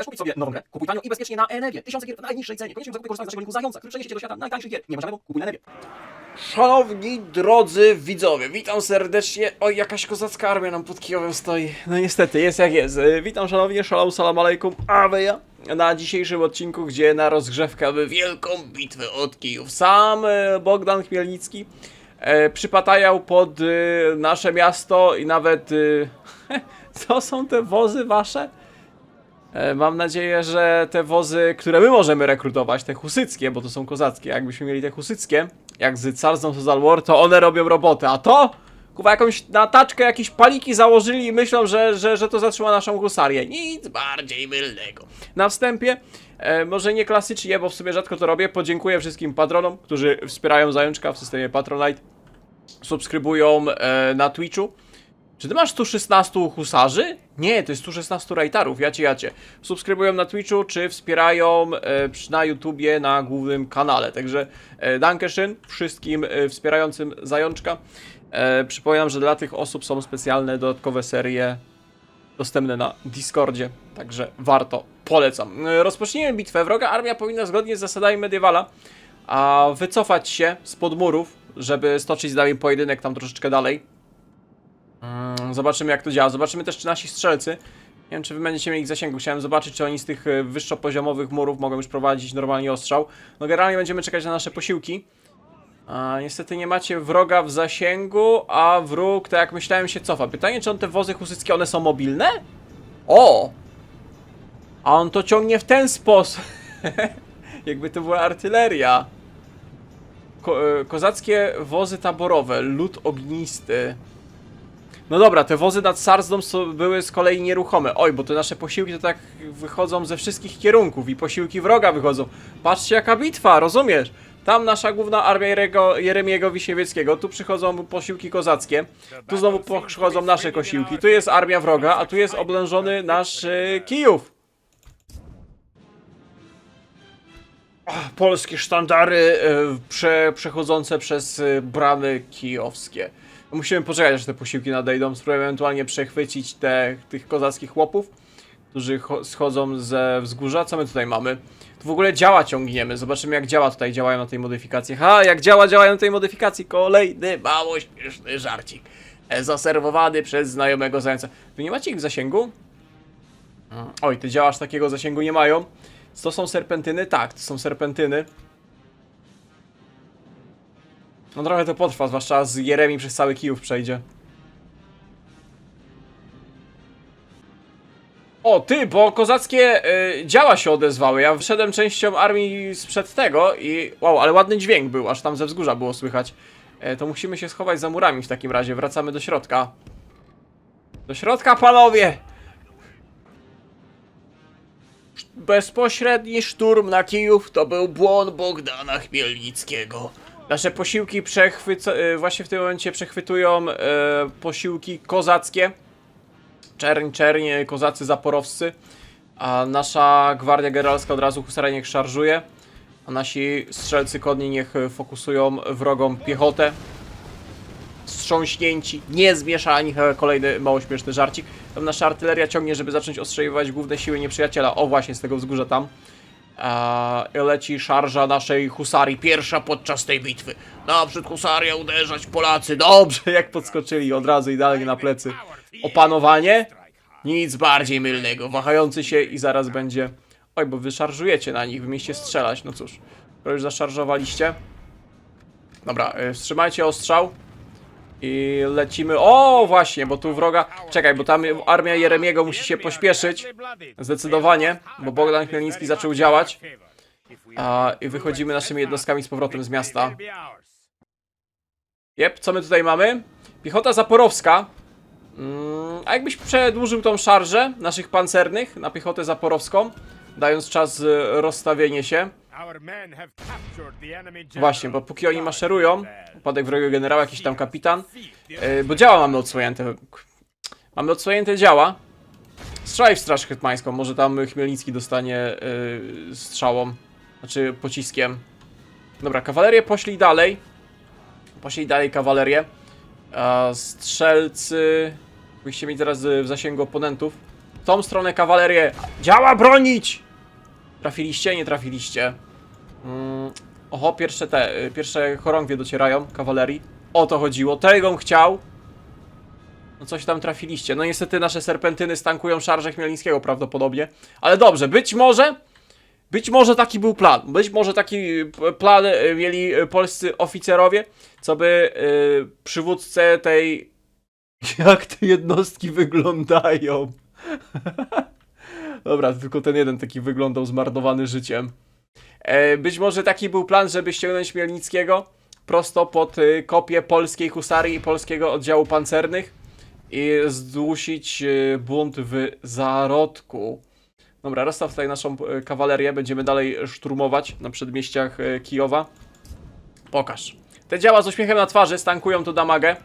Chcesz kupić sobie nową grę? Kupuj tanio i bezpiecznie na Enebie. Tysiące gier w najniższej cenie. Koniecznie w zakupie korzystaj z naszego linku Zająca, który przeniesie cię do świata najtańszych gier. Nie ma żadnego, kupuj na Enebie. Szanowni drodzy widzowie, witam serdecznie. Oj, jakaś kozacka armia nam pod Kijowem stoi. No niestety, jest jak jest. Witam szanownie, salam alejkum, aweja. Na dzisiejszym odcinku, gdzie na rozgrzewkę mamy wielką bitwę od Kijów. Sam Bogdan Chmielnicki przypatajał pod nasze miasto i nawet... Co są te wozy wasze? Mam nadzieję, że te wozy, które my możemy rekrutować, te husyckie, bo to są kozackie, jakbyśmy mieli te husyckie, jak z Carsą Total War, to one robią robotę, a to? Kuba, jakąś na taczkę jakieś paliki założyli i myślą, że to zatrzyma naszą husarię. Nic bardziej mylnego. Na wstępie, może nie klasycznie, bo w sumie rzadko to robię, podziękuję wszystkim patronom, którzy wspierają Zajączka w systemie Patronite, subskrybują na Twitchu. Czy ty masz 116 husarzy? Nie, to jest 116 rajtarów, jacie. Subskrybują na Twitchu, czy wspierają na YouTubie, na głównym kanale. Także dankeschön wszystkim wspierającym Zajączka. Przypominam, że dla tych osób są specjalne, dodatkowe serie dostępne na Discordzie. Także warto, polecam. Rozpocznijmy bitwę. Wroga armia powinna zgodnie z zasadami Mediewala wycofać się spod murów, żeby stoczyć z nami pojedynek tam troszeczkę dalej. Zobaczymy, jak to działa. Zobaczymy też, czy nasi strzelcy, nie wiem, czy wy będziecie mieli ich zasięgu. Chciałem zobaczyć, czy oni z tych wyższopoziomowych murów mogą już prowadzić normalnie ostrzał. No generalnie będziemy czekać na nasze posiłki. Niestety nie macie wroga w zasięgu, a wróg, tak jak myślałem, się cofa. Pytanie, czy on te wozy husyckie, one są mobilne? O! A on to ciągnie w ten sposób. Jakby to była artyleria. Kozackie wozy taborowe, lód ognisty. No dobra, te wozy nad Sarsdą były z kolei nieruchome. Oj, bo te nasze posiłki to tak wychodzą ze wszystkich kierunków i posiłki wroga wychodzą. Patrzcie, jaka bitwa, rozumiesz? Tam nasza główna armia Jeremiego Wisiewieckiego, tu przychodzą posiłki kozackie, tu znowu przychodzą nasze posiłki, tu jest armia wroga, a tu jest oblężony nasz Kijów. Polskie sztandary przechodzące przez bramy kijowskie. Musimy poczekać, aż te posiłki nadejdą, spróbuję ewentualnie przechwycić tych kozackich chłopów, którzy schodzą ze wzgórza. Co my tutaj mamy? Tu w ogóle działa ciągniemy, zobaczymy, jak działa tutaj, działają na tej modyfikacji. Jak działają na tej modyfikacji, kolejny mało śmieszny żarcik. Zaserwowany przez znajomego zająca. Wy nie macie ich w zasięgu? Oj, te działa aż takiego zasięgu nie mają. To są serpentyny? Tak, to są serpentyny. No trochę to potrwa, zwłaszcza z Jeremi przez cały Kijów przejdzie. O, ty, bo kozackie działa się odezwały. Ja wyszedłem częścią armii sprzed tego i... Wow, ale ładny dźwięk był, aż tam ze wzgórza było słychać. To musimy się schować za murami w takim razie. Wracamy do środka. Do środka, panowie! Bezpośredni szturm na Kijów to był błąd Bogdana Chmielnickiego. Nasze posiłki właśnie w tym momencie przechwytują posiłki kozackie. Czerń, kozacy zaporowscy. A nasza gwardia generalska od razu husarę niech szarżuje. A nasi strzelcy konni niech fokusują wrogą piechotę. Wstrząśnięci, niezmieszani. Kolejny mało śmieszny żarcik. Tam nasza artyleria ciągnie, żeby zacząć ostrzeliwać główne siły nieprzyjaciela. O, właśnie z tego wzgórza tam. Leci szarża naszej husarii, pierwsza podczas tej bitwy. Naprzód husaria, uderzać Polacy. Dobrze, jak podskoczyli od razu idealnie na plecy. Opanowanie? Nic bardziej mylnego. Wahający się i zaraz będzie... Oj, bo wy szarżujecie na nich, wy mieliście strzelać. No cóż, to już zaszarżowaliście. Dobra, wstrzymajcie ostrzał. I lecimy... O, właśnie, bo tu wroga... Czekaj, bo tam armia Jeremiego musi się pośpieszyć. Zdecydowanie, bo Bogdan Chmielnicki zaczął działać. I wychodzimy naszymi jednostkami z powrotem z miasta. Co my tutaj mamy? Piechota zaporowska. A jakbyś przedłużył tą szarżę naszych pancernych na piechotę zaporowską, dając czas rozstawienie się. Właśnie, bo póki oni maszerują, upadek wrogiego generała, jakiś tam kapitan, bo działa mamy odsłonięte. Mamy odsłonięte działa. Strzelaj w straż hetmańską, może tam Chmielnicki dostanie strzałą, znaczy pociskiem. Dobra, kawalerię poszli dalej. Poszli dalej kawalerię. Strzelcy... Byście mieli teraz w zasięgu oponentów. tą stronę kawalerię. Działa bronić! Trafiliście? Nie trafiliście. Oho, pierwsze chorągwie docierają kawalerii. O to chodziło, tego chciał. No coś tam trafiliście. No niestety nasze serpentyny stankują szarże Chmielnickiego prawdopodobnie. Ale dobrze, być może taki był plan. Być może taki plan mieli polscy oficerowie, co by przywódcę tej... Jak te jednostki wyglądają? Dobra, tylko ten jeden taki wyglądał zmarnowany życiem. Być może taki był plan, żeby ściągnąć Chmielnickiego prosto pod kopię polskiej husarii i polskiego oddziału pancernych i zdusić bunt w zarodku. Dobra, rozstaw tutaj naszą kawalerię, będziemy dalej szturmować na przedmieściach Kijowa. Pokaż. Te działa z uśmiechem na twarzy stankują tu damagę.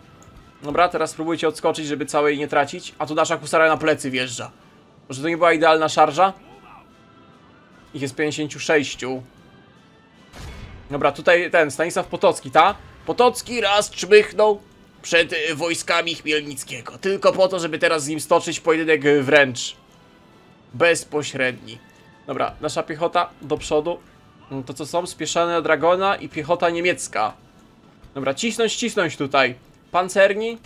Dobra, teraz spróbujcie odskoczyć, żeby całej nie tracić. A tu nasza husaria na plecy wjeżdża. Może to nie była idealna szarża? Ich jest 56. Dobra, tutaj ten Stanisław Potocki, ta? Potocki raz czmychnął przed wojskami Chmielnickiego. Tylko po to, żeby teraz z nim stoczyć pojedynek wręcz bezpośredni. Dobra, nasza piechota do przodu. To co są? Spieszane Dragona i piechota niemiecka. Dobra, cisnąć tutaj. Pancerni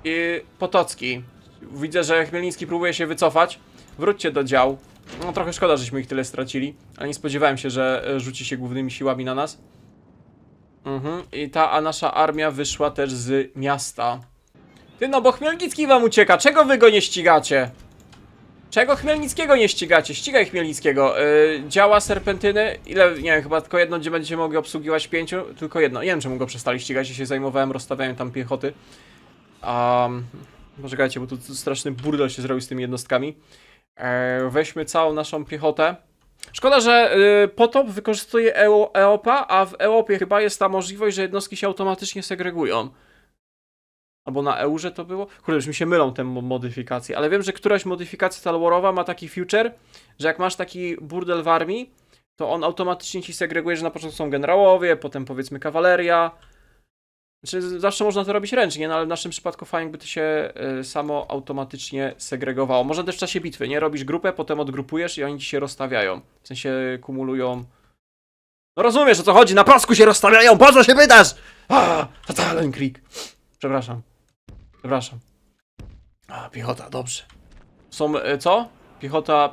i Potocki. Widzę, że Chmielnicki próbuje się wycofać. Wróćcie do dział. No trochę szkoda, żeśmy ich tyle stracili. Ale nie spodziewałem się, że rzuci się głównymi siłami na nas. I a nasza armia wyszła też z miasta. Ty no, bo Chmielnicki wam ucieka. Czego wy go nie ścigacie? Czego Chmielnickiego nie ścigacie? Ścigaj Chmielnickiego. Działa serpentyny. Ile? Nie wiem, chyba tylko jedno, gdzie będziecie mogli obsługiwać 5. Tylko jedno. Nie wiem, czemu go przestali ścigać. Ja się zajmowałem rozstawianiem tam piechoty. Poczekajcie, bo tu straszny burdel się zrobił z tymi jednostkami. Weźmy całą naszą piechotę. Szkoda, że Potop wykorzystuje EOPA, a w EOPie chyba jest ta możliwość, że jednostki się automatycznie segregują. Albo na EURze to było? Kurde, już mi się mylą te modyfikacje, ale wiem, że któraś modyfikacja talworowa ma taki feature, że jak masz taki burdel w armii, to on automatycznie ci segreguje, że na początku są generałowie, potem powiedzmy kawaleria. Znaczy, zawsze można to robić ręcznie, no ale w naszym przypadku fajnie, jakby to się samo automatycznie segregowało. Można też w czasie bitwy, nie? Robisz grupę, potem odgrupujesz i oni ci się rozstawiają. W sensie kumulują. No rozumiesz, o co chodzi, na pasku się rozstawiają, po co się pytasz? Totalen Krieg. Przepraszam. Piechota, dobrze. Są, co?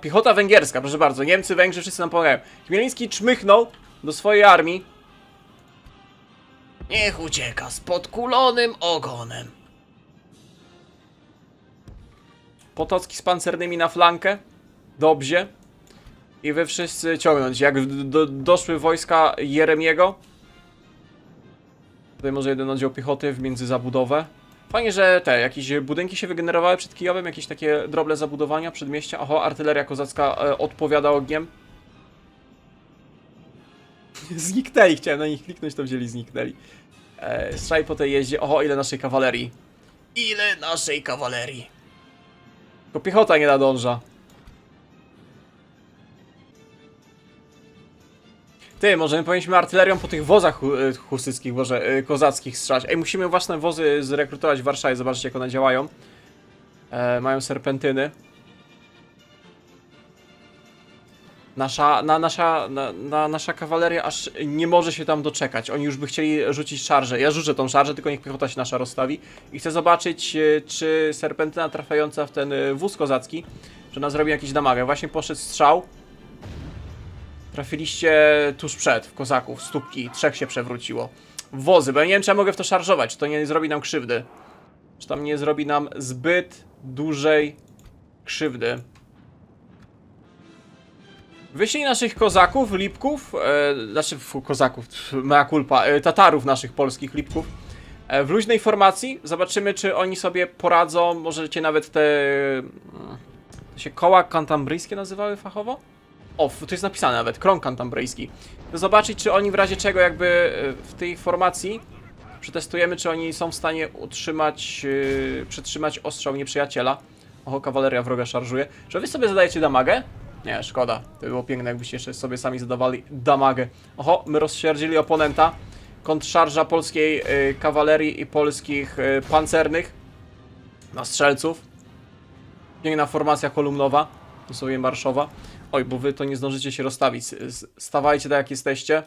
Piechota węgierska, proszę bardzo. Niemcy, Węgrzy, wszyscy nam pomagają. Chmielnicki czmychnął do swojej armii. Niech ucieka z podkulonym ogonem. Potocki z pancernymi na flankę. Dobrze. I wy wszyscy ciągnąć. Jak doszły wojska Jeremiego. Tutaj może jeden oddział piechoty w międzyzabudowę. Fajnie, że jakieś budynki się wygenerowały przed Kijowem, jakieś takie drobne zabudowania, przedmieścia. Oho, artyleria kozacka odpowiada ogniem. Zniknęli, chciałem na nich kliknąć, to wzięli, zniknęli. Strzelaj po tej jeździe. Oho, ile naszej kawalerii. Ile naszej kawalerii. Tylko piechota nie nadąża. Ty, może my powinniśmy artylerią po tych wozach husyckich, kozackich strzelać. Ej, musimy własne wozy zrekrutować w Warszawie, zobaczcie jak one działają. Mają serpentyny. Nasza kawaleria aż nie może się tam doczekać. Oni już by chcieli rzucić szarżę. Ja rzucę tą szarżę, tylko niech piechota się nasza rozstawi. I chcę zobaczyć, czy serpentyna trafiająca w ten wóz kozacki, że ona zrobi jakiś damagę. Właśnie poszedł strzał. Trafiliście tuż przed, w kozaków, stópki, 3 się przewróciło. Wozy, bo ja nie wiem, czy ja mogę w to szarżować, czy to nie zrobi nam krzywdy. Czy tam nie zrobi nam zbyt dużej krzywdy. Wyślij naszych kozaków, lipków, mea culpa, Tatarów naszych polskich lipków. W luźnej formacji, zobaczymy, czy oni sobie poradzą, możecie nawet te się koła kantambryjskie nazywały fachowo? O, tu jest napisane nawet, krąg kantambryjski. To zobaczyć, czy oni w razie czego jakby w tej formacji przetestujemy, czy oni są w stanie przytrzymać ostrzał nieprzyjaciela. Oho, kawaleria wroga szarżuje. Czy wy sobie zadajecie damagę? Nie, szkoda. To by było piękne, jakbyście jeszcze sobie sami zadawali damagę. Oho, my rozsierdzili oponenta. Kontrszarża polskiej kawalerii i polskich pancernych na strzelców. Piękna formacja kolumnowa, dosłownie marszowa. Oj, bo wy to nie zdążycie się rozstawić. Stawajcie tak jak jesteście.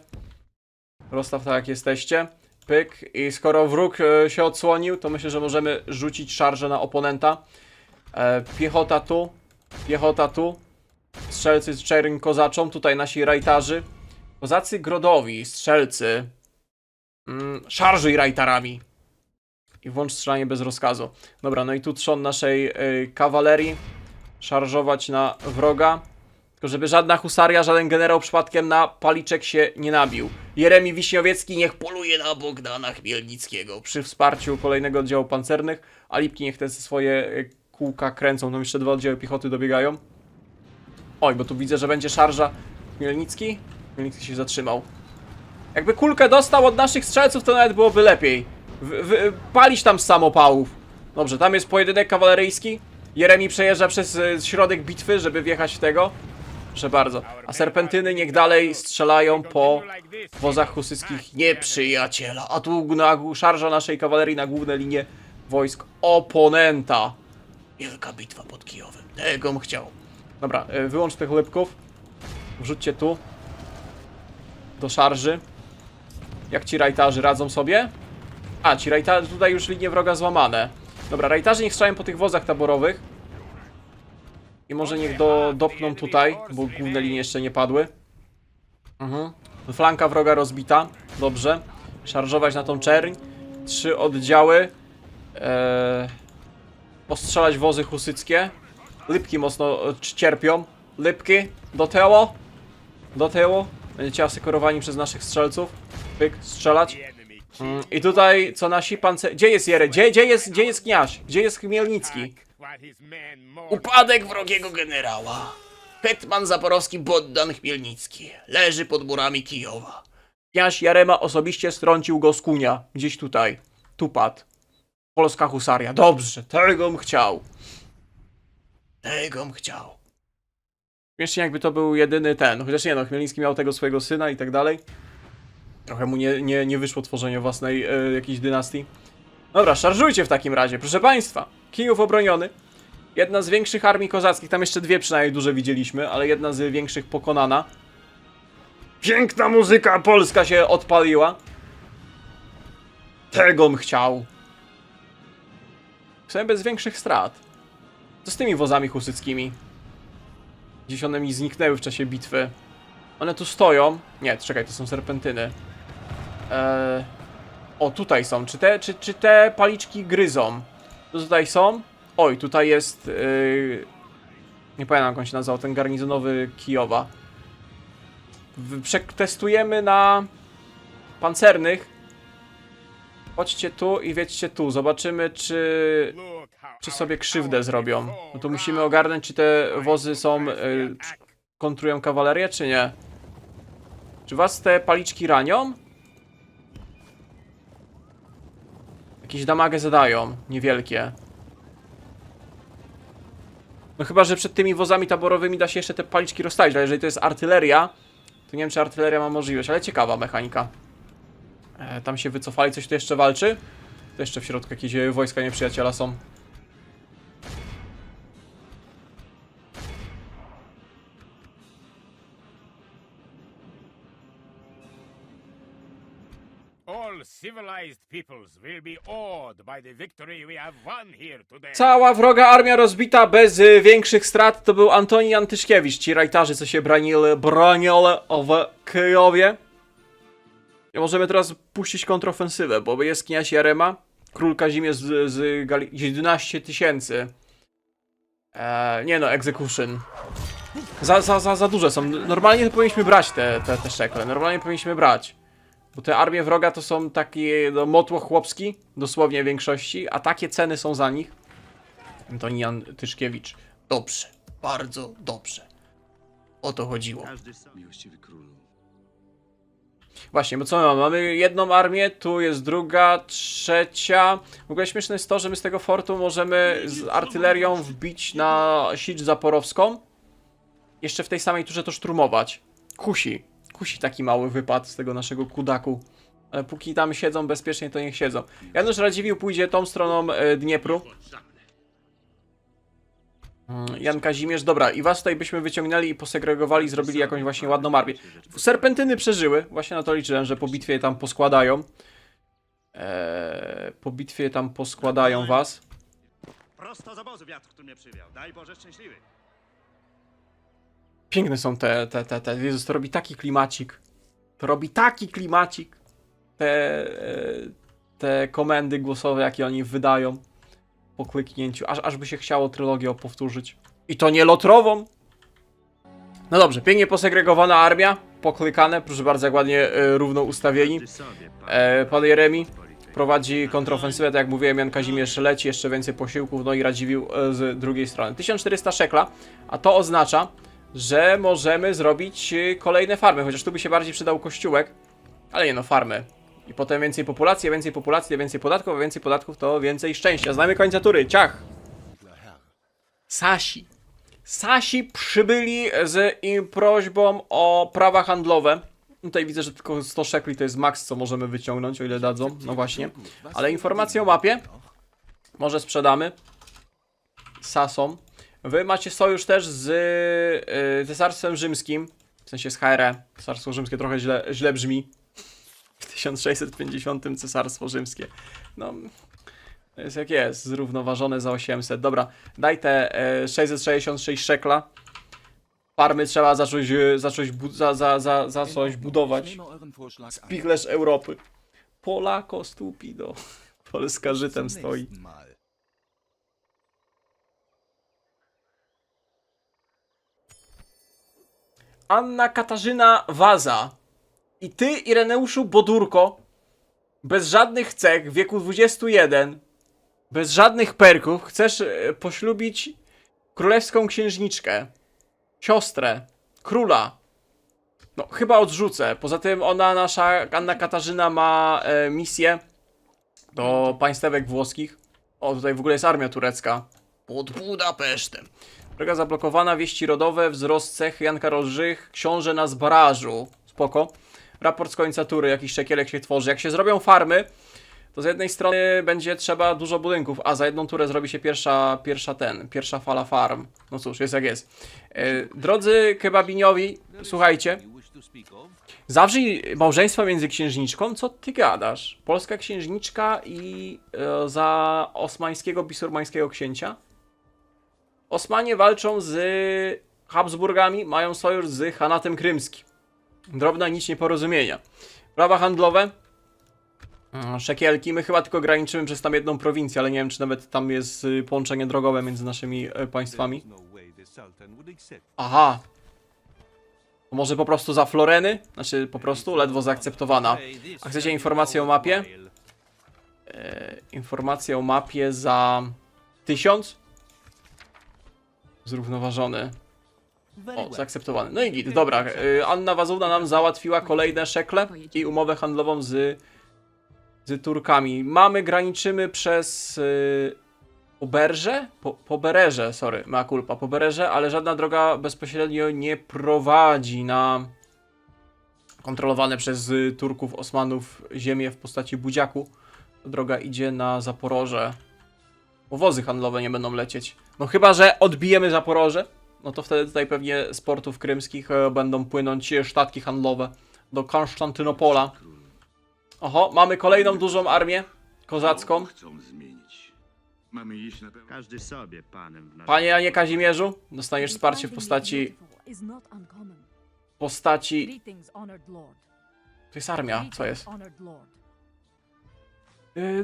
Rozstaw tak jak jesteście. Pyk. I skoro wróg się odsłonił, to myślę, że możemy rzucić szarżę na oponenta. Piechota tu. Piechota tu. Strzelcy z czerń kozaczą. Tutaj nasi rajtarzy. Kozacy grodowi, strzelcy. Szarżuj rajtarami. I włącz strzelanie bez rozkazu. Dobra, no i tu trzon naszej kawalerii. Szarżować na wroga. Tylko żeby żadna husaria, żaden generał przypadkiem na paliczek się nie nabił. Jeremi Wiśniowiecki niech poluje na Bogdana Chmielnickiego przy wsparciu kolejnego oddziału pancernych, a Lipki niech te swoje kółka kręcą. No jeszcze 2 oddziały piechoty dobiegają. Oj, bo tu widzę, że będzie szarża. Chmielnicki? Chmielnicki się zatrzymał. Jakby kulkę dostał od naszych strzelców, to nawet byłoby lepiej. Palić tam z samopałów. Dobrze, tam jest pojedynek kawaleryjski. Jeremi przejeżdża przez środek bitwy, żeby wjechać w tego. Proszę bardzo. A serpentyny niech dalej strzelają po wozach husyckich nieprzyjaciela. A tu szarża naszej kawalerii na główne linie wojsk oponenta. Wielka bitwa pod Kijowem. Tego bym chciał. Dobra, wyłącz tych lepków. Wrzućcie tu. Do szarży. Jak ci rajtarzy radzą sobie? A, ci rajtarzy, tutaj już linie wroga złamane. Dobra, rajtarzy niech strzelają po tych wozach taborowych. I może niech dopną tutaj, bo główne linie jeszcze nie padły. Flanka wroga rozbita. Dobrze. Szarżować na tą czerń. 3 oddziały. Ostrzelać wozy husyckie. Lipki mocno cierpią. Lipki, do tyłu. Do tyłu. Będziecie asekurowani przez naszych strzelców. Pyk, strzelać. I tutaj co nasi pancerze... Gdzie jest Jere? Gdzie jest kniaź? Gdzie jest Chmielnicki? Upadek wrogiego generała. Hetman zaporowski Bogdan Chmielnicki leży pod murami Kijowa. Kniaź Jarema osobiście strącił go z kunia. Gdzieś tutaj. Tu padł. Polska husaria. Dobrze, tego bym chciał. Tego bym chciał. Śmiesznie jakby to był jedyny ten. Chociaż nie no, Chmielnicki miał tego swojego syna i tak dalej. Trochę mu nie wyszło tworzenie własnej jakiejś dynastii. Dobra, szarżujcie w takim razie. Proszę państwa, Kijów obroniony. Jedna z większych armii kozackich, tam jeszcze 2 przynajmniej duże widzieliśmy, ale jedna z większych pokonana. Piękna muzyka polska się odpaliła. Tego bym chciał. Chcę bez większych strat. Co z tymi wozami husyckimi? Gdzieś one mi zniknęły w czasie bitwy. One tu stoją. Nie, czekaj, to są serpentyny. O, tutaj są. Czy te paliczki gryzą? To tutaj są? Oj, tutaj jest... nie pamiętam jak on się nazywał, ten garnizonowy Kijowa. Przetestujemy na pancernych. Chodźcie tu i wiedźcie tu. Zobaczymy, czy sobie krzywdę zrobią. No to musimy ogarnąć, czy te wozy są... kontrują kawalerię, czy nie? Czy was te paliczki ranią? Jakieś damage zadają, niewielkie. No chyba, że przed tymi wozami taborowymi da się jeszcze te paliczki rozstawić, ale jeżeli to jest artyleria, to nie wiem, czy artyleria ma możliwość, ale ciekawa mechanika. Tam się wycofali, coś tu jeszcze walczy? To jeszcze w środku jakieś wojska nieprzyjaciela są. Cała wroga armia rozbita bez większych strat. To był Antoni Antyszkiewicz, ci rajtarzy, co się bronili w Kijowie. I możemy teraz puścić kontrofensywę, bo jest kniaź Jarema, król Kazimierz z 11 000. Nie no, execution. Za duże są. Normalnie powinniśmy brać te szekle. Normalnie powinniśmy brać. Bo te armie wroga to są takie motłoch chłopski, dosłownie w większości, a takie ceny są za nich. Antonian Tyszkiewicz. Dobrze, bardzo dobrze. O to chodziło. Miłościwy królu. Właśnie, bo co my mamy? Mamy jedną armię, tu jest druga, trzecia. W ogóle śmieszne jest to, że my z tego fortu możemy z artylerią wbić na Sicz Zaporowską. Jeszcze w tej samej turze to szturmować. Kusi taki mały wypad z tego naszego kudaku. Ale póki tam siedzą bezpiecznie, to niech siedzą. Janusz Radziwiłł pójdzie tą stroną Dniepru. Jan Kazimierz, dobra, i was tutaj byśmy wyciągnęli i posegregowali, zrobili jakąś właśnie ładną armię. Serpentyny przeżyły, właśnie na to liczyłem, że po bitwie tam poskładają. Po bitwie tam poskładają was. Prosto z obozu wiatr, który mnie przywiał. Daj Boże szczęśliwy. Piękne są te. Jezus, to robi taki klimacik. To robi taki klimacik. Te komendy głosowe, jakie oni wydają po kliknięciu. Aż by się chciało trylogię powtórzyć. I to nie lotrową. No dobrze, pięknie posegregowana armia. Poklikane, proszę bardzo, jak ładnie równo ustawieni. Pan Jeremi prowadzi kontrofensywę, tak jak mówiłem, Jan Kazimierz leci, jeszcze więcej posiłków, no i Radziwiłł z drugiej strony. 1400 szekla, a to oznacza, że możemy zrobić kolejne farmy, chociaż tu by się bardziej przydał kościółek, ale nie no, farmy. I potem więcej populacji, to więcej podatków, a więcej podatków to więcej szczęścia. Znamy końca tury, ciach! Sasi przybyli z im prośbą o prawa handlowe. Tutaj widzę, że tylko 100 szekli to jest maks, co możemy wyciągnąć, o ile dadzą. No właśnie. Ale informację o mapie może sprzedamy Sasom. Wy macie sojusz też z Cesarstwem Rzymskim. W sensie z HRE. Cesarstwo Rzymskie trochę źle brzmi. W 1650 Cesarstwo Rzymskie. No, to jest jak jest. Zrównoważone za 800. Dobra, daj te 666 szekla. Farmy trzeba zacząć budować. Spichlerz Europy. Polako stupido. Polska żytem stoi. Anna Katarzyna Waza. I ty, Ireneuszu Bodurko, bez żadnych cech, w wieku 21, bez żadnych perków, chcesz poślubić królewską księżniczkę. Siostrę, króla. No, chyba odrzucę. Poza tym nasza Anna Katarzyna ma misję do państwek włoskich. O, tutaj w ogóle jest armia turecka. Pod Budapesztem. Droga zablokowana, wieści rodowe, wzrost cech, Jan Karol Żych, książę na zbarażu. Spoko. Raport z końca tury, jakiś czekielek się tworzy. Jak się zrobią farmy, to z jednej strony będzie trzeba dużo budynków, a za jedną turę zrobi się pierwsza fala farm. No cóż, jest jak jest. Drodzy kebabiniowi, słuchajcie. Zawrzyj małżeństwo między księżniczką? Co ty gadasz? Polska księżniczka i za osmańskiego, bisurmańskiego księcia? Osmanie walczą z Habsburgami, mają sojusz z Hanatem Krymskim. Drobna nic nieporozumienia. Prawa handlowe? Szekielki. My chyba tylko graniczymy przez tam jedną prowincję, ale nie wiem, czy nawet tam jest połączenie drogowe między naszymi państwami. Aha. To może po prostu za Floreny? Znaczy po prostu ledwo zaakceptowana. A chcecie informację o mapie? Informację o mapie za 1000? Zrównoważony. O, zaakceptowany. No i git, dobra. Anna Wazówna nam załatwiła kolejne szekle i umowę handlową z Turkami. Graniczymy przez Poberże? Poberże, sorry, mea culpa. Poberże, ale żadna droga bezpośrednio nie prowadzi na kontrolowane przez Turków, Osmanów ziemię w postaci Budziaku. Droga idzie na Zaporoże. Bo wozy handlowe nie będą lecieć. No chyba, że odbijemy Zaporoże. No to wtedy tutaj pewnie z portów krymskich będą płynąć sztatki handlowe do Konstantynopola. Oho, mamy kolejną dużą armię kozacką. Każdy sobie panem w Panie Janie Kazimierzu, dostaniesz wsparcie w postaci... To jest armia, co jest?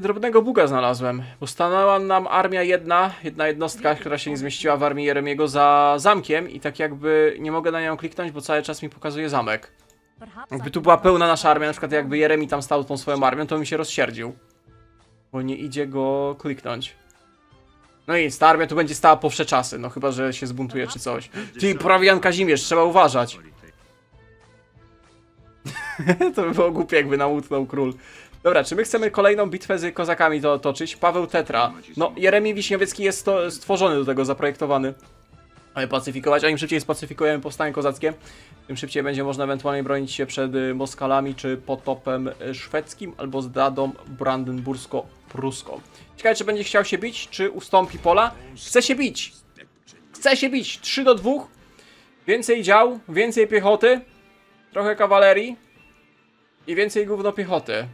Drobnego buga znalazłem, bo stanęła nam armia jedna jednostka, która się nie zmieściła w armii Jeremiego za zamkiem i tak jakby nie mogę na nią kliknąć, bo cały czas mi pokazuje zamek. Jakby tu była pełna nasza armia, na przykład jakby Jeremi tam stał tą swoją armią, to mi się rozsierdził. Bo nie idzie go kliknąć. No i ta armia tu będzie stała po wsze czasy, no chyba, że się zbuntuje czy coś. Ty, prawie Jan Kazimierz, trzeba uważać. To by było głupie, jakby namutnął król. Dobra, czy my chcemy kolejną bitwę z kozakami to toczyć? Paweł Tetra. No, Jeremi Wiśniowiecki jest stworzony do tego, zaprojektowany. Ale pacyfikować, a im szybciej spacyfikujemy powstanie kozackie, tym szybciej będzie można ewentualnie bronić się przed Moskalami, czy potopem szwedzkim, albo zdradą brandenbursko-pruską. Ciekawe, czy będzie chciał się bić, czy ustąpi pola? Chce się bić! chce się bić. 3-2. Więcej dział, więcej piechoty, trochę kawalerii i więcej gówno piechoty.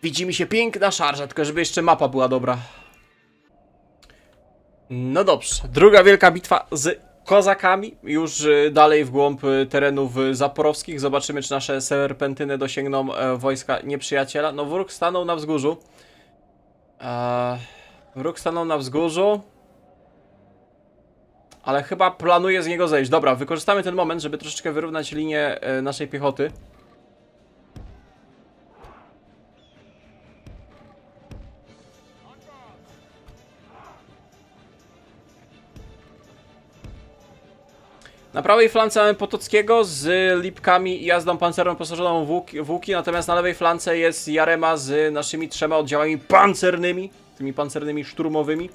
Widzi mi się piękna szarża, tylko żeby jeszcze mapa była dobra. No dobrze, druga wielka bitwa z kozakami, już dalej w głąb terenów zaporowskich. Zobaczymy, czy nasze serpentyny dosięgną wojska nieprzyjaciela. No wróg stanął na wzgórzu. Wróg stanął na wzgórzu. Ale chyba planuje z niego zejść. Dobra, wykorzystamy ten moment, żeby troszeczkę wyrównać linię naszej piechoty. Na prawej flance mamy Potockiego z Lipkami i jazdą pancerną wyposażoną w łuki, natomiast na lewej flance jest Jarema z naszymi 3 oddziałami pancernymi, tymi pancernymi szturmowymi.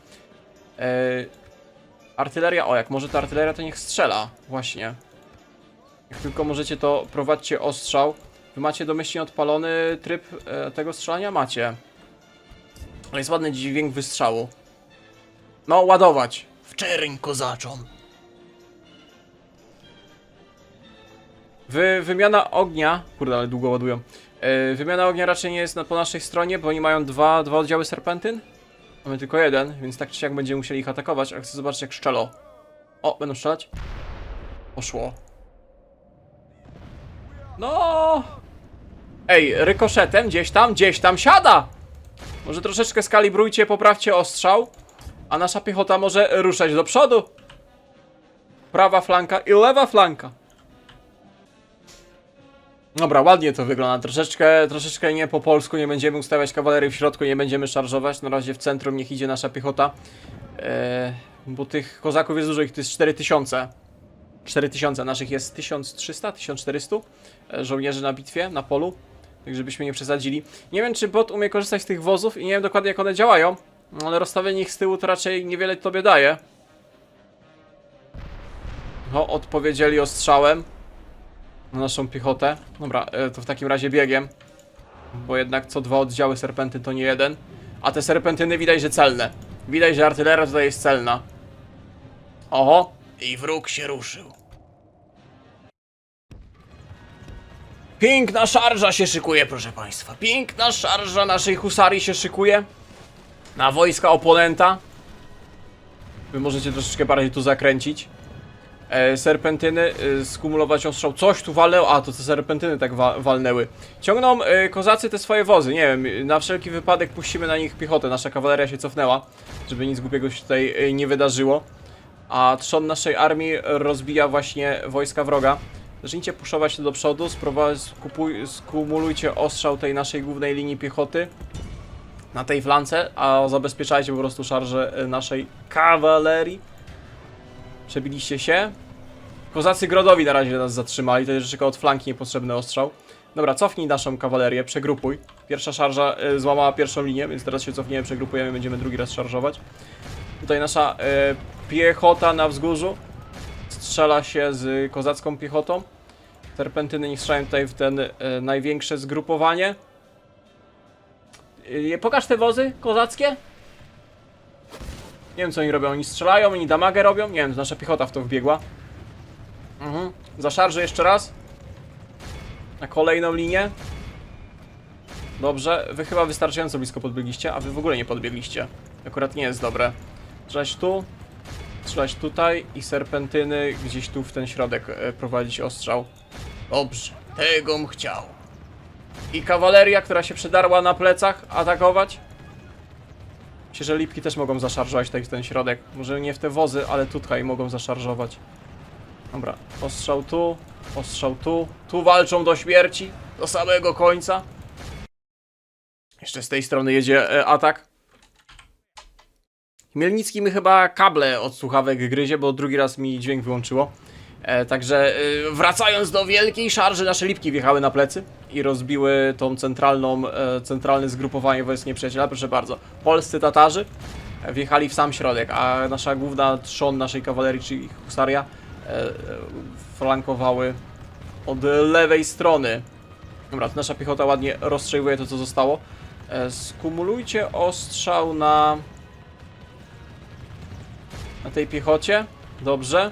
Artyleria, o jak może ta artyleria, to niech strzela, właśnie. Jak tylko możecie, to prowadźcie ostrzał. Wy macie domyślnie odpalony tryb tego strzelania? Macie. Ale jest ładny dźwięk wystrzału. No, ładować. W czerń kozaczom. Wymiana ognia... Kurde, ale długo ładują. Wymiana ognia raczej nie jest po naszej stronie, bo oni mają dwa oddziały serpentyn. Mamy tylko jeden, więc tak czy siak będziemy musieli ich atakować, a chcę zobaczyć jak szczelo. O, będą strzelać? Poszło. No! Ej, rykoszetem gdzieś tam siada! Może troszeczkę skalibrujcie, poprawcie ostrzał, a nasza piechota może ruszać do przodu. Prawa flanka i lewa flanka. Dobra, ładnie to wygląda. Troszeczkę nie po polsku, nie będziemy ustawiać kawalerii w środku, nie będziemy szarżować. Na razie w centrum niech idzie nasza piechota. Bo tych kozaków jest dużo, ich to jest 4000. 4000, naszych jest 1300, 1400 żołnierzy na bitwie, na polu. Tak żebyśmy nie przesadzili. Nie wiem, czy bot umie korzystać z tych wozów i nie wiem dokładnie jak one działają. Ale rozstawienie ich z tyłu to raczej niewiele tobie daje. No, odpowiedzieli ostrzałem na naszą piechotę. Dobra, to w takim razie biegiem. Bo jednak co 2 oddziały serpentyn to nie jeden. A te serpentyny widać, że celne. Widać, że artyleria tutaj jest celna. Oho. I wróg się ruszył. Piękna szarża się szykuje, proszę państwa. Piękna szarża naszej husarii się szykuje. Na wojska oponenta. Wy możecie troszeczkę bardziej tu zakręcić. Serpentyny, skumulować ostrzał. Coś tu walnęło. A, to te serpentyny tak walnęły. Ciągną kozacy te swoje wozy. Nie wiem, na wszelki wypadek puścimy na nich piechotę. Nasza kawaleria się cofnęła, żeby nic głupiego się tutaj nie wydarzyło. A trzon naszej armii rozbija właśnie wojska wroga. Zacznijcie puszować do przodu, skumulujcie ostrzał tej naszej głównej linii piechoty na tej flance, a zabezpieczajcie po prostu szarże naszej kawalerii. Przebiliście się. Kozacy Grodowi na razie nas zatrzymali, to jest tylko od flanki niepotrzebny ostrzał. Dobra, cofnij naszą kawalerię, przegrupuj. Pierwsza szarża złamała pierwszą linię, więc teraz się cofniemy, przegrupujemy, będziemy drugi raz szarżować. Tutaj nasza piechota na wzgórzu strzela się z kozacką piechotą. Serpentyny niech strzelają tutaj w ten największe zgrupowanie. Pokaż te wozy kozackie. Nie wiem co oni robią, oni strzelają, oni damagę robią. Nie wiem, nasza piechota w to wbiegła. Zaszarżę jeszcze raz. Na kolejną linię. Dobrze, wy chyba wystarczająco blisko podbiegliście, a wy w ogóle nie podbiegliście. Akurat nie jest dobre. Strzelać tu, strzelać tutaj i serpentyny gdzieś tu w ten środek prowadzić ostrzał. Dobrze, tegom chciał. I kawaleria, która się przedarła na plecach, atakować. Myślę, że lipki też mogą zaszarżować tutaj w ten środek. Może nie w te wozy, ale tutaj mogą zaszarżować. Dobra, ostrzał tu, ostrzał tu. Tu walczą do śmierci, do samego końca. Jeszcze z tej strony jedzie atak. Chmielnicki mi chyba kable od słuchawek gryzie, bo drugi raz mi dźwięk wyłączyło. Także wracając do wielkiej szarży, nasze lipki wjechały na plecy i rozbiły tą centralne zgrupowanie wojsk nieprzyjaciela. Proszę bardzo, polscy Tatarzy wjechali w sam środek, a nasza główna trzon naszej kawalerii, czyli husaria, flankowały od lewej strony. Dobra, to nasza piechota ładnie rozstrzeliwuje to, co zostało. Skumulujcie ostrzał na tej piechocie. Dobrze.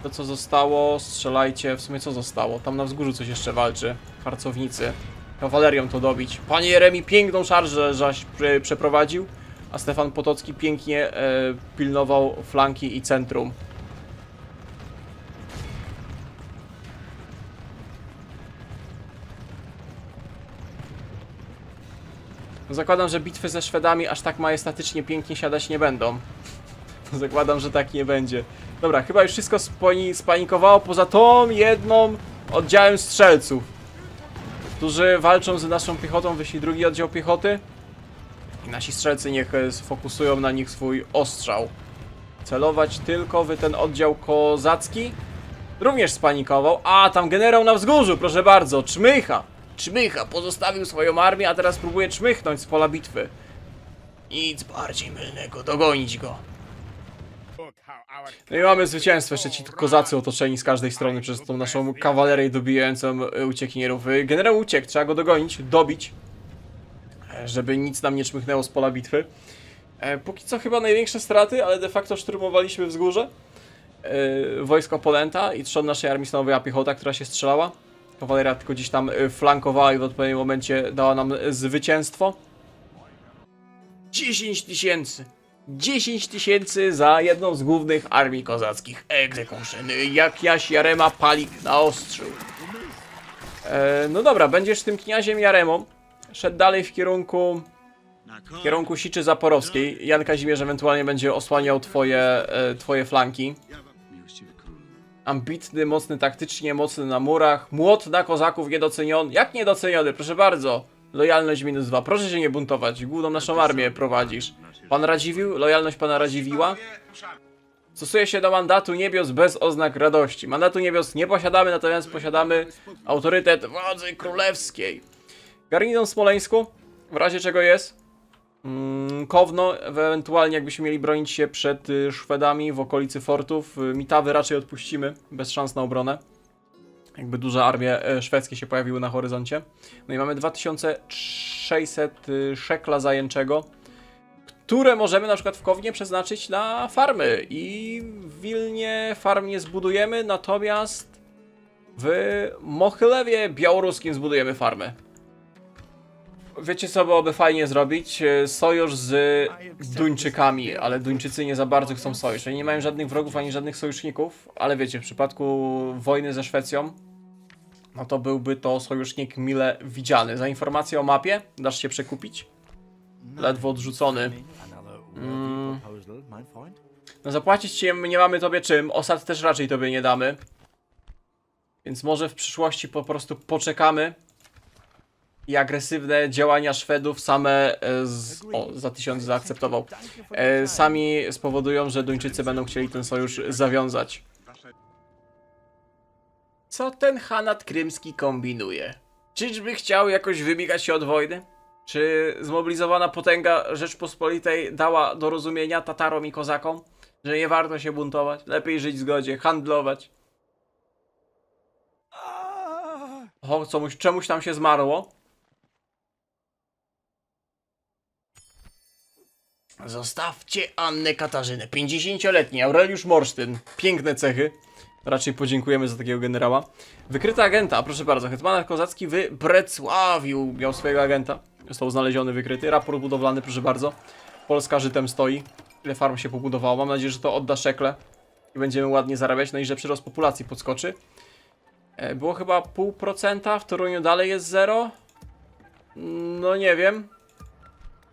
To co zostało, strzelajcie. W sumie co zostało? Tam na wzgórzu coś jeszcze walczy. Harcownicy. Kawalerią to dobić. Panie Jeremi piękną szarżę żeś przeprowadził, a Stefan Potocki pięknie pilnował flanki i centrum. Zakładam, że bitwy ze Szwedami aż tak majestatycznie pięknie siadać nie będą. Zakładam, że tak nie będzie. Dobra, chyba już wszystko spanikowało poza tą jedną oddziałem strzelców, którzy walczą z naszą piechotą. Wyślij drugi oddział piechoty i nasi strzelcy niech sfokusują na nich swój ostrzał. Celować tylko w ten oddział kozacki. Również spanikował. A, tam generał na wzgórzu, proszę bardzo, Czmycha. Czmycha pozostawił swoją armię, a teraz próbuje czmychnąć z pola bitwy. Nic bardziej mylnego, dogonić go. No i mamy zwycięstwo, jeszcze ci kozacy otoczeni z każdej strony przez tą naszą kawalerię dobijającą uciekinierów. Generał uciekł, trzeba go dogonić, dobić, żeby nic nam nie czmychnęło z pola bitwy. Póki co chyba największe straty, ale de facto szturmowaliśmy wzgórze. Wojsko Polenta i trzon naszej armii stanowiła piechota, która się strzelała. Kawaleria tylko gdzieś tam flankowała i w odpowiednim momencie dała nam zwycięstwo. 10 000! 10 000 za jedną z głównych armii kozackich. Execution. Jak Jaś Jarema palik na ostrzu. No dobra, będziesz tym kniaziem Jaremą. Szedł dalej w kierunku Siczy Zaporowskiej. Jan Kazimierz ewentualnie będzie osłaniał twoje flanki. Ambitny, mocny taktycznie, mocny na murach. Młot na kozaków niedoceniony. Jak niedoceniony? Proszę bardzo. Lojalność -2. Proszę się nie buntować. Główną naszą armię prowadzisz. Pan Radziwiłł? Lojalność pana Radziwiła? Stosuje się do mandatu niebios bez oznak radości. Mandatu niebios nie posiadamy, natomiast posiadamy autorytet władzy królewskiej. Garnizon w Smoleńsku? W razie czego jest? Kowno, ewentualnie jakbyśmy mieli bronić się przed Szwedami w okolicy fortów. Mitawy raczej odpuścimy, bez szans na obronę. Jakby duże armie szwedzkie się pojawiły na horyzoncie. No i mamy 2600 szekla zajęczego, które możemy na przykład w Kownie przeznaczyć na farmy. I w Wilnie farm nie zbudujemy, natomiast w Mochylewie białoruskim zbudujemy farmę. Wiecie co byłoby fajnie zrobić? Sojusz z Duńczykami, ale Duńczycy nie za bardzo chcą sojusz. Oni nie mają żadnych wrogów ani żadnych sojuszników, ale wiecie, w przypadku wojny ze Szwecją, no to byłby to sojusznik mile widziany. Za informację o mapie dasz się przekupić? Ledwo odrzucony. No zapłacić ci nie mamy tobie czym, osad też raczej tobie nie damy. Więc może w przyszłości po prostu poczekamy i agresywne działania Szwedów same za 1000 zaakceptował. Sami spowodują, że Duńczycy będą chcieli ten sojusz zawiązać. Co ten Hanat Krymski kombinuje? Czyżby chciał jakoś wybiegać się od wojny? Czy zmobilizowana potęga Rzeczpospolitej dała do rozumienia Tatarom i Kozakom, że nie warto się buntować, lepiej żyć w zgodzie, handlować? O, czemuś tam się zmarło? Zostawcie Annę Katarzynę, 50-letni Aureliusz Morsztyn. Piękne cechy. Raczej podziękujemy za takiego generała. Wykryta agenta, proszę bardzo. Hetman Kozacki w Brecławiu miał swojego agenta. Został znaleziony, wykryty. Raport budowlany, proszę bardzo. Polska żytem stoi. Ile farm się pobudowało. Mam nadzieję, że to odda szekle i będziemy ładnie zarabiać. No i że przyrost populacji podskoczy. Było chyba 0,5%. W Toruniu dalej jest 0. No nie wiem.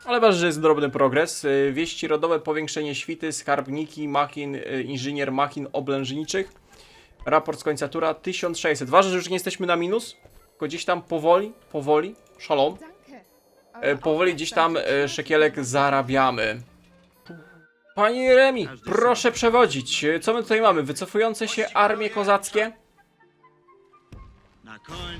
Ale ważne, że jest drobny progres. Wieści rodowe, powiększenie świty, skarbniki, machin, inżynier machin oblężniczych. Raport z końca tura 1600. Ważne, że już nie jesteśmy na minus, tylko gdzieś tam powoli, szalom. Powoli gdzieś tam szekielek zarabiamy. Panie Jeremi, proszę przewodzić. Co my tutaj mamy? Wycofujące się armie kozackie? Na koń.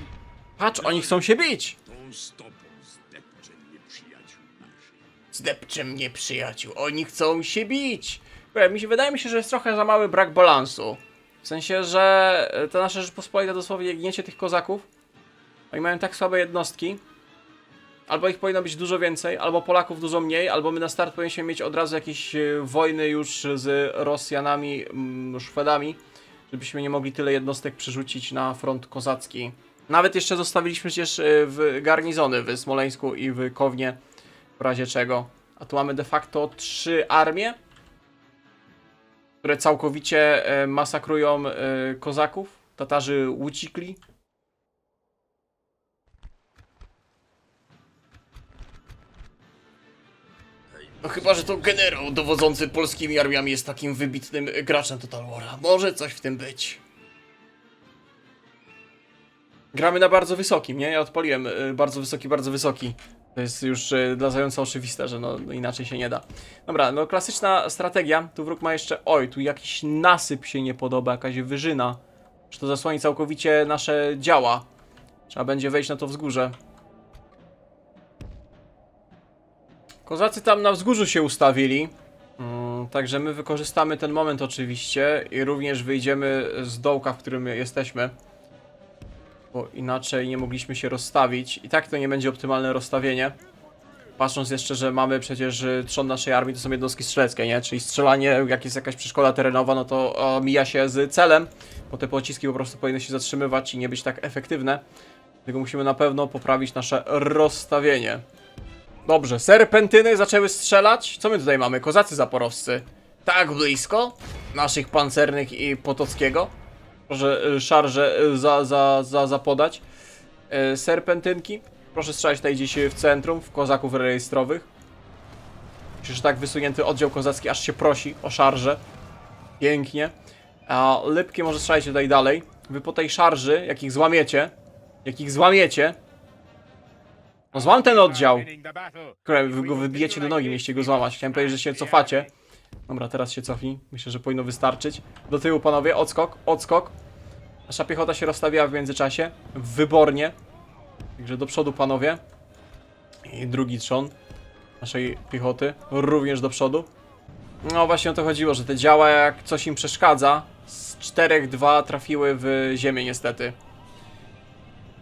Patrz, oni chcą się bić. Tą stopą zdepcze mnie przyjaciół naszych. Zdepcze mnie przyjaciół, oni chcą się bić. Wydaje mi się, że jest trochę za mały brak balansu. W sensie, że ta nasza Rzeczpospolita dosłownie gniecie tych kozaków. Oni mają tak słabe jednostki, Albo ich powinno być dużo więcej, albo Polaków dużo mniej, albo my na start powinniśmy mieć od razu jakieś wojny już z Rosjanami, Szwedami, żebyśmy nie mogli tyle jednostek przerzucić na front kozacki. Nawet jeszcze zostawiliśmy przecież w garnizony w Smoleńsku i w Kownie, w razie czego. A tu mamy de facto 3 armie, które całkowicie masakrują kozaków. Tatarzy uciekli. No chyba, że to generał dowodzący polskimi armiami jest takim wybitnym graczem Total War'a. Może coś w tym być. Gramy na bardzo wysokim, nie? Ja odpaliłem bardzo wysoki, bardzo wysoki. To jest już dla zająca oczywiste, że no inaczej się nie da. Dobra, no klasyczna strategia. Tu wróg ma jeszcze... Oj, tu jakiś nasyp się nie podoba, jakaś wyżyna. Że to zasłoni całkowicie nasze działa. Trzeba będzie wejść na to wzgórze. Kozacy tam na wzgórzu się ustawili. Także my wykorzystamy ten moment oczywiście i również wyjdziemy z dołka, w którym jesteśmy. Bo inaczej nie mogliśmy się rozstawić. I tak to nie będzie optymalne rozstawienie. Patrząc jeszcze, że mamy przecież trzon naszej armii, to są jednostki strzeleckie, nie? Czyli strzelanie, jak jest jakaś przeszkoda terenowa, no to mija się z celem. Bo te pociski po prostu powinny się zatrzymywać i nie być tak efektywne. Dlatego musimy na pewno poprawić nasze rozstawienie. Dobrze, serpentyny zaczęły strzelać. Co my tutaj mamy? Kozacy zaporowscy. Tak blisko naszych pancernych i Potockiego. Proszę szarże zapodać. Serpentynki. Proszę strzelać tutaj gdzieś w centrum, w kozaków rejestrowych. Myślę, że tak wysunięty oddział kozacki aż się prosi o szarże. Pięknie. A Lipki może strzelać tutaj dalej. Wy po tej szarży, jak ich złamiecie, no złam ten oddział. Które wy go wybijecie do nogi, mieliście go złamać. Chciałem powiedzieć, że się cofacie. Dobra, teraz się cofnij. Myślę, że powinno wystarczyć. Do tyłu, panowie. Odskok, odskok. Nasza piechota się rozstawiała w międzyczasie. Wybornie. Także do przodu, panowie. I drugi trzon naszej piechoty. Również do przodu. No właśnie o to chodziło, że te działa, jak coś im przeszkadza, z 4-2 trafiły w ziemię niestety.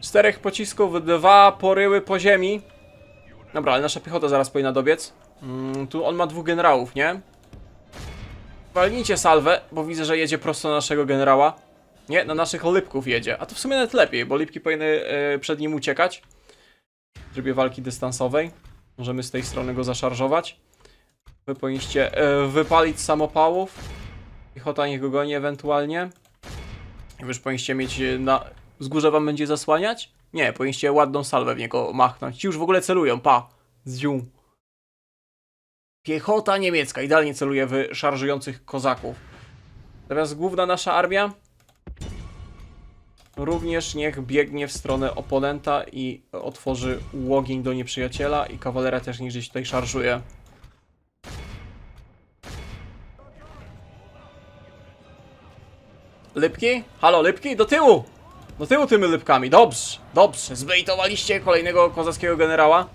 4 pocisków, 2 poryły po ziemi. Dobra, ale nasza piechota zaraz powinna dobiec. Tu on ma 2 generałów, nie? Walnijcie salwę, bo widzę, że jedzie prosto na naszego generała. Nie, na naszych Lipków jedzie. A to w sumie nawet lepiej, bo Lipki powinny przed nim uciekać. W trybie walki dystansowej. Możemy z tej strony go zaszarżować. Wy powinniście wypalić samopałów. Piechota niech go goni ewentualnie. I wy już powinniście mieć na... Wzgórze wam będzie zasłaniać? Nie, powinniście ładną salwę w niego machnąć. Ci już w ogóle celują, pa! Zdziu. Piechota niemiecka idealnie celuje w szarżujących kozaków. Teraz główna nasza armia również niech biegnie w stronę oponenta i otworzy łogień do nieprzyjaciela. I kawaleria też niech gdzieś tutaj szarżuje. Lipki? Halo, Lipki? Do tyłu! Do tyłu tymi Lipkami. Dobrze, dobrze. Zbejtowaliście kolejnego kozackiego generała.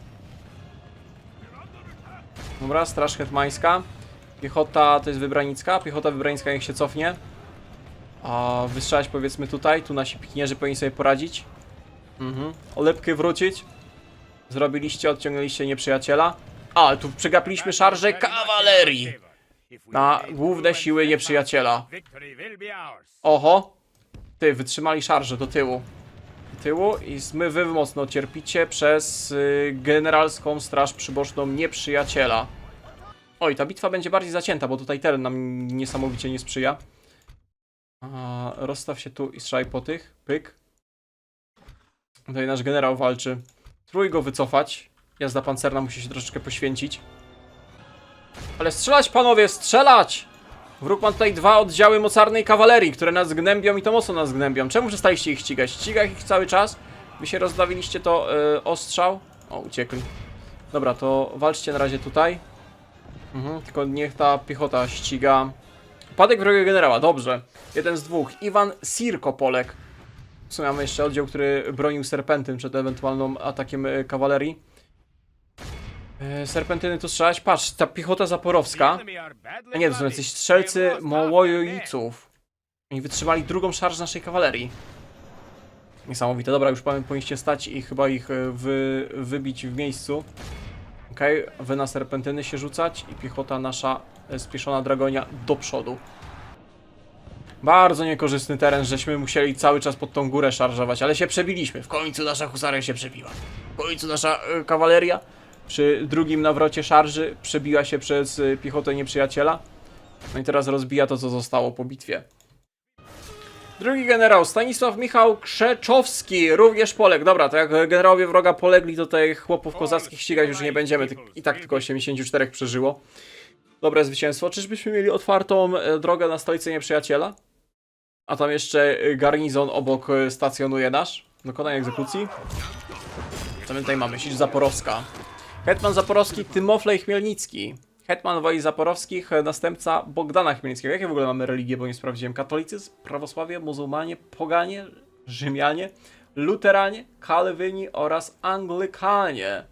Dobra, straż hetmańska. Piechota to jest wybranicka. Piechota wybranicka niech się cofnie. A wystrzelać powiedzmy tutaj. Tu nasi pikinierzy powinni sobie poradzić. Lipki wrócić. Zrobiliście, odciągnęliście nieprzyjaciela. A, tu przegapiliśmy szarże kawalerii na główne siły nieprzyjaciela. Oho. Ty, wytrzymali szarże do tyłu. Do tyłu i wy mocno cierpicie przez generalską straż przyboczną nieprzyjaciela. Oj, ta bitwa będzie bardziej zacięta, bo tutaj teren nam niesamowicie nie sprzyja. Rozstaw się tu i strzelaj po tych. Pyk. Tutaj nasz generał walczy. Spróbuj go wycofać. Jazda pancerna musi się troszeczkę poświęcić. Ale strzelać, panowie, strzelać! Wróg ma tutaj 2 oddziały mocarnej kawalerii, które nas gnębią i to mocno nas gnębią. Czemu przestaliście ich ścigać? Ściga ich cały czas. Wy się rozdawiliście to ostrzał. O, uciekli. Dobra, to walczcie na razie tutaj. Tylko niech ta piechota ściga. Upadek wrogiego generała, dobrze. Jeden z 2. Iwan Sirkopolek. W sumie mamy jeszcze oddział, który bronił serpentyn przed ewentualnym atakiem kawalerii. Serpentyny tu strzelać. Patrz, ta piechota zaporowska. A nie, to są jacyś strzelcy Mołojiców. Oni wytrzymali drugą szarż naszej kawalerii. Niesamowite. Dobra, już powinniście stać i chyba ich wybić w miejscu. Okej, wy na serpentyny się rzucać i piechota nasza spieszona Dragonia do przodu. Bardzo niekorzystny teren, żeśmy musieli cały czas pod tą górę szarżować, ale się przebiliśmy. W końcu nasza husaria się przebiła. W końcu nasza kawaleria przy drugim nawrocie szarży przebiła się przez piechotę nieprzyjaciela. No i teraz rozbija to, co zostało po bitwie. Drugi generał, Stanisław Michał Krzeczowski, również Polek. Dobra, to jak generałowie wroga polegli, to tych chłopów kozackich ścigać już nie będziemy. I tak tylko 84 przeżyło. Dobre zwycięstwo. Czyżbyśmy mieli otwartą drogę na stolicę nieprzyjaciela? A tam jeszcze garnizon obok stacjonuje nasz. Dokonanie egzekucji. Co my tutaj mamy? Sieć Zaporowska. Hetman Zaporowski, Tymoflej Chmielnicki. Hetman wojsk zaporowskich, następca Bogdana Chmielnickiego. Jakie w ogóle mamy religie, bo nie sprawdziłem? Katolicyzm, prawosławie, muzułmanie, poganie, Rzymianie, luteranie, kalwyni oraz anglikanie.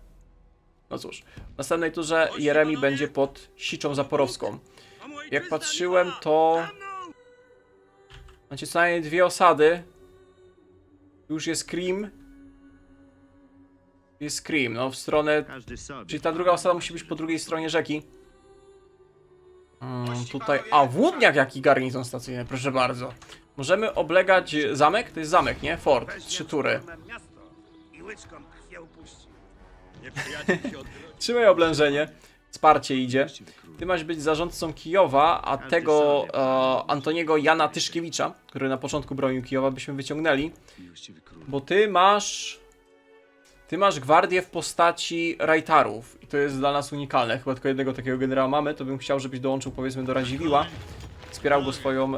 No cóż, w następnej turze Jeremi będzie pod Siczą Zaporowską. Jak patrzyłem, to macie co najmniej 2 osady. Już jest Krim. Jest Krim, no w stronę... Każdy sobie. Czyli ta druga osada musi być po drugiej stronie rzeki. Tutaj... A, Włódniak jaki garnizon stacyjny, proszę bardzo. Możemy oblegać zamek? To jest zamek, nie? Fort, 3 tury. Miasto i łyczką krwią puści. Trzymaj oblężenie. Wsparcie idzie. Ty masz być zarządcą Kijowa, a tego Antoniego Jana Tyszkiewicza, który na początku bronił Kijowa, byśmy wyciągnęli. Bo ty masz gwardię w postaci Rajtarów. I to jest dla nas unikalne. Chyba tylko jednego takiego generała mamy. To bym chciał, żebyś dołączył, powiedzmy, do Radziwiła. Wspierał go swoją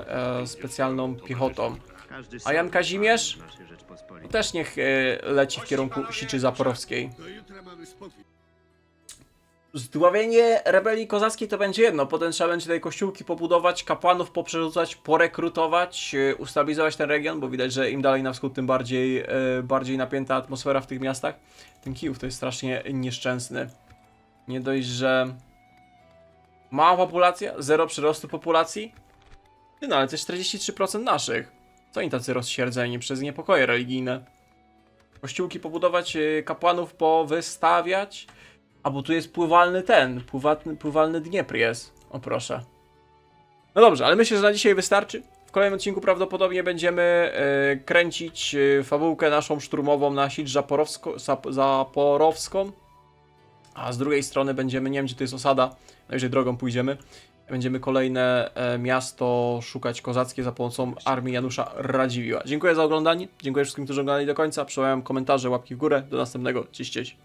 specjalną piechotą. Każdy A Jan Kazimierz? naszej Rzeczpospolitej. Też niech leci w kierunku Siczy Zaporowskiej. Zdławienie rebelii kozackiej to będzie jedno. Potem trzeba będzie tutaj kościółki pobudować, kapłanów poprzerzucać, porekrutować, ustabilizować ten region, bo widać, że im dalej na wschód, tym bardziej napięta atmosfera w tych miastach. Ten Kijów to jest strasznie nieszczęsny. Nie dość, że mała populacja, 0 przyrostu populacji. No ale to jest 43% naszych. Co oni tacy rozsierdzeni przez niepokoje religijne? Kościółki pobudować, kapłanów powystawiać. A bo tu jest pływalny Dniepr jest. O proszę. No dobrze, ale myślę, że na dzisiaj wystarczy. W kolejnym odcinku prawdopodobnie będziemy kręcić fabułkę naszą szturmową na Sicz Zaporowską. A z drugiej strony będziemy, nie wiem gdzie to jest osada, najwyżej drogą pójdziemy. Będziemy kolejne miasto szukać kozackie za pomocą armii Janusza Radziwiła. Dziękuję za oglądanie, dziękuję wszystkim, którzy oglądali do końca. Przełamałem komentarze, łapki w górę. Do następnego. Cześć, cześć.